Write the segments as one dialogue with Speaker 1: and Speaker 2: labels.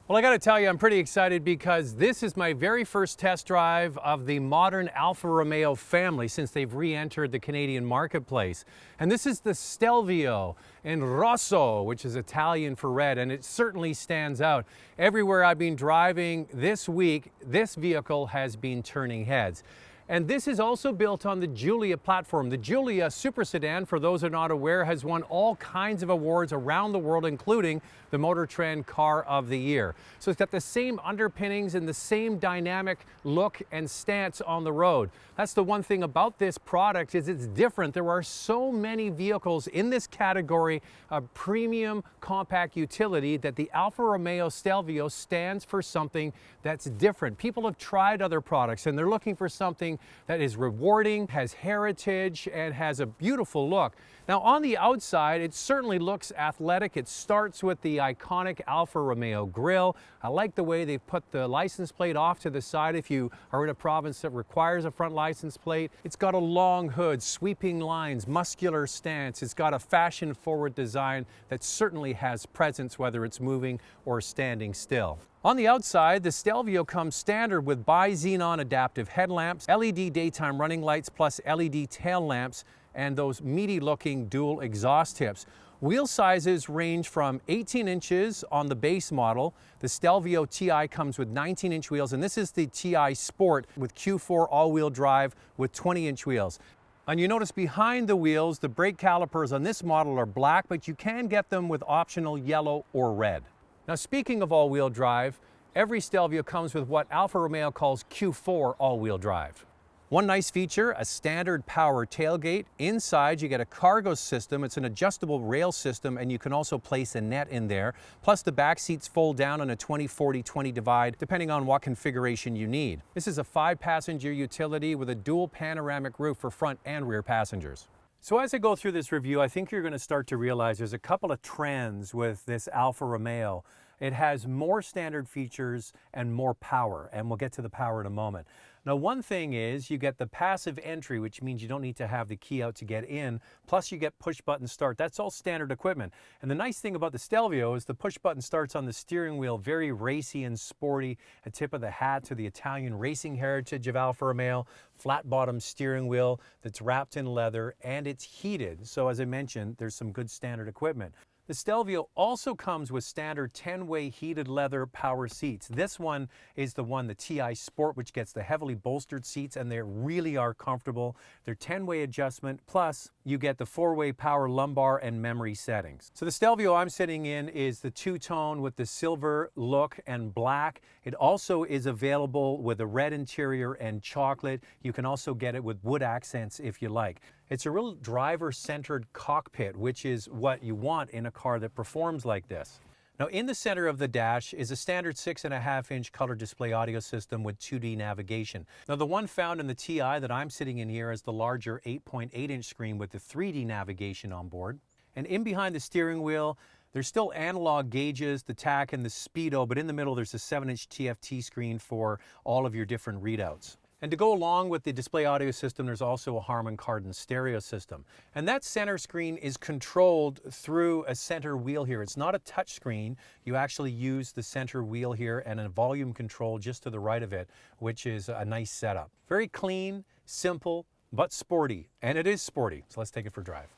Speaker 1: Well, I got to tell you, I'm pretty excited because this is my very first test drive of the modern Alfa Romeo family since they've re-entered the Canadian marketplace. And this is the Stelvio in Rosso, which is Italian for red, and it certainly stands out. Everywhere I've been driving this week, this vehicle has been turning heads. And this is also built on the Giulia platform. The Giulia super sedan, for those who are not aware, has won all kinds of awards around the world, including the Motor Trend Car of the Year. So it's got the same underpinnings and the same dynamic look and stance on the road. That's the one thing about this product is it's different. There are so many vehicles in this category of premium compact utility that the Alfa Romeo Stelvio stands for something that's different. People have tried other products and they're looking for something that is rewarding, has heritage, and has a beautiful look. Now on the outside, it certainly looks athletic. It starts with the iconic Alfa Romeo grille. I like the way they've put the license plate off to the side if you are in a province that requires a front license plate. It's got a long hood, sweeping lines, muscular stance. It's got a fashion-forward design that certainly has presence whether it's moving or standing still. On the outside, the Stelvio comes standard with bi-xenon adaptive headlamps, LED daytime running lights plus LED tail lamps, and those meaty-looking dual exhaust tips. Wheel sizes range from 18 inches on the base model. The Stelvio TI comes with 19-inch wheels, and this is the TI Sport with Q4 all-wheel drive with 20-inch wheels. And you notice behind the wheels, the brake calipers on this model are black, but you can get them with optional yellow or red. Now, speaking of all-wheel drive, every Stelvio comes with what Alfa Romeo calls Q4 all-wheel drive. One nice feature, a standard power tailgate. Inside, you get a cargo system. It's an adjustable rail system, and you can also place a net in there. Plus, the back seats fold down on a 20-40-20 divide, depending on what configuration you need. This is a 5-passenger utility with a dual panoramic roof for front and rear passengers. So as I go through this review, I think you're going to start to realize there's a couple of trends with this Alfa Romeo. It has more standard features and more power, and we'll get to the power in a moment. Now, one thing is you get the passive entry, which means you don't need to have the key out to get in, plus you get push-button start. That's all standard equipment. And the nice thing about the Stelvio is the push-button starts on the steering wheel, very racy and sporty, a tip of the hat to the Italian racing heritage of Alfa Romeo, flat-bottom steering wheel that's wrapped in leather, and it's heated. So as I mentioned, there's some good standard equipment. The Stelvio also comes with standard 10-way heated leather power seats. This one is the one, the TI Sport, which gets the heavily bolstered seats, and they really are comfortable. They're 10-way adjustment, plus you get the 4-way power lumbar and memory settings. So the Stelvio I'm sitting in is the two-tone with the silver look and black. It also is available with a red interior and chocolate. You can also get it with wood accents if you like. It's a real driver-centered cockpit, which is what you want in a car that performs like this. Now, in the center of the dash is a standard 6.5-inch color display audio system with 2D navigation. Now, the one found in the TI that I'm sitting in here is the larger 8.8-inch screen with the 3D navigation on board. And in behind the steering wheel, there's still analog gauges, the tach and the speedo, but in the middle there's a 7-inch TFT screen for all of your different readouts. And to go along with the display audio system, there's also a Harman Kardon stereo system. And that center screen is controlled through a center wheel here. It's not a touch screen. You actually use the center wheel here and a volume control just to the right of it, which is a nice setup. Very clean, simple, but sporty. And it is sporty. So let's take it for a drive.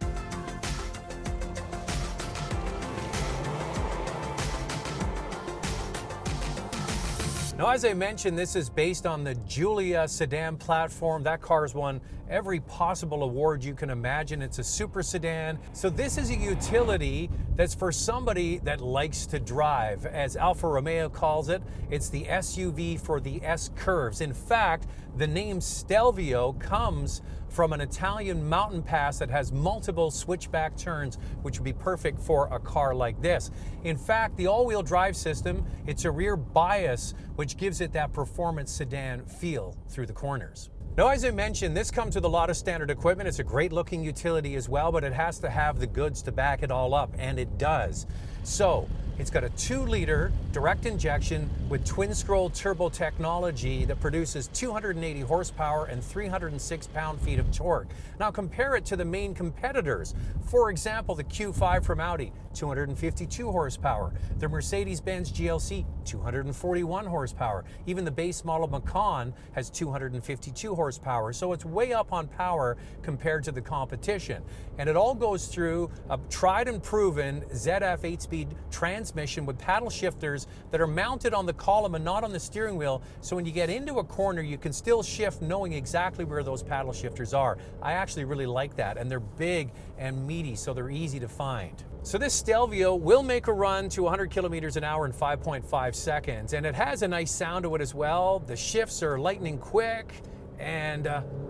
Speaker 1: Now, as I mentioned, this is based on the Giulia sedan platform. That car's won every possible award you can imagine. It's a super sedan. So this is a utility that's for somebody that likes to drive. As Alfa Romeo calls it, it's the SUV for the S-curves. In fact, the name Stelvio comes from an Italian mountain pass that has multiple switchback turns, which would be perfect for a car like this. In fact, the all-wheel drive system, it's a rear bias, which gives it that performance sedan feel through the corners. Now, as I mentioned, this comes with a lot of standard equipment. It's a great looking utility as well, but it has to have the goods to back it all up, and it does. So it's got a 2-liter direct injection with twin-scroll turbo technology that produces 280 horsepower and 306 pound-feet of torque. Now compare it to the main competitors. For example, the Q5 from Audi, 252 horsepower. The Mercedes-Benz GLC, 241 horsepower. Even the base model Macan has 252 horsepower, so it's way up on power compared to the competition. And it all goes through a tried and proven ZF 8-speed transmission with paddle shifters that are mounted on the column and not on the steering wheel, so when you get into a corner you can still shift knowing exactly where those paddle shifters are. I actually really like that, and they're big and meaty, so they're easy to find. So this Stelvio will make a run to 100 kilometers an hour in 5.5 seconds, and it has a nice sound to it as well. The shifts are lightning quick, and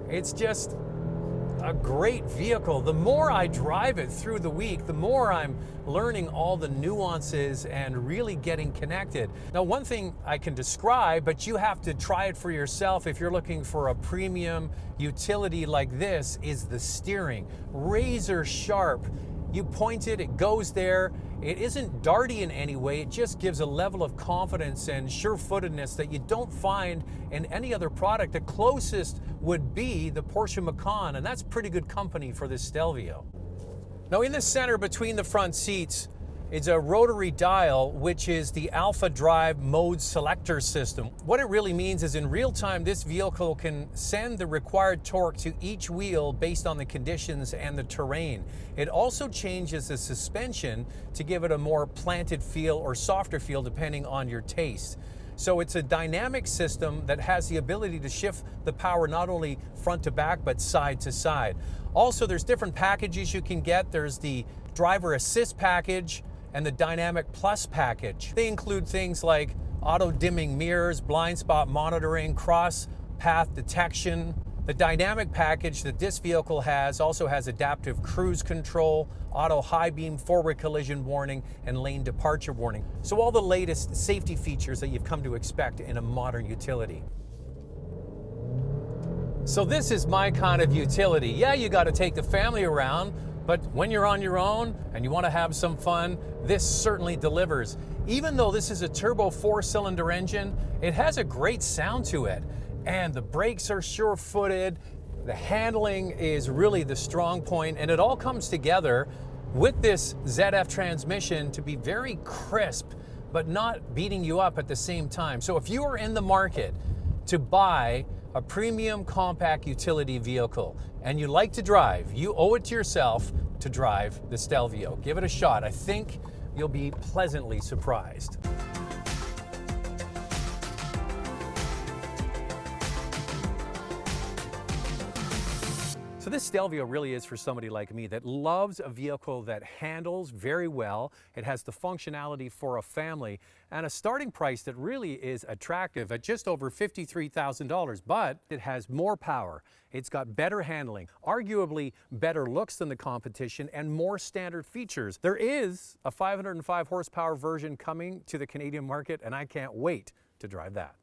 Speaker 1: it's just a great vehicle. The more I drive it through the week, the more I'm learning all the nuances and really getting connected. Now, one thing I can describe, but you have to try it for yourself if you're looking for a premium utility like this, is the steering. Razor sharp. You point it, it goes there. It isn't darty in any way, it just gives a level of confidence and sure-footedness that you don't find in any other product. The closest would be the Porsche Macan, and that's pretty good company for this Stelvio. Now, in the center between the front seats is a rotary dial, which is the Alpha Drive mode selector system. What it really means is in real time, this vehicle can send the required torque to each wheel based on the conditions and the terrain. It also changes the suspension to give it a more planted feel or softer feel depending on your taste. So it's a dynamic system that has the ability to shift the power not only front to back, but side to side. Also, there's different packages you can get. There's the driver assist package and the Dynamic Plus package. They include things like auto dimming mirrors, blind spot monitoring, cross path detection. The dynamic package that this vehicle has also has adaptive cruise control, auto high beam forward collision warning, and lane departure warning. So all the latest safety features that you've come to expect in a modern utility. So this is my kind of utility. Yeah, you got to take the family around, but when you're on your own and you want to have some fun, this certainly delivers. Even though this is a turbo 4-cylinder engine, it has a great sound to it. And the brakes are sure-footed, the handling is really the strong point, and it all comes together with this ZF transmission to be very crisp, but not beating you up at the same time. So if you are in the market to buy a premium compact utility vehicle and you like to drive, you owe it to yourself to drive the Stelvio. Give it a shot. I think you'll be pleasantly surprised. So this Stelvio really is for somebody like me that loves a vehicle that handles very well. It has the functionality for a family and a starting price that really is attractive at just over $53,000, but it has more power. It's got better handling, arguably better looks than the competition, and more standard features. There is a 505 horsepower version coming to the Canadian market, and I can't wait to drive that.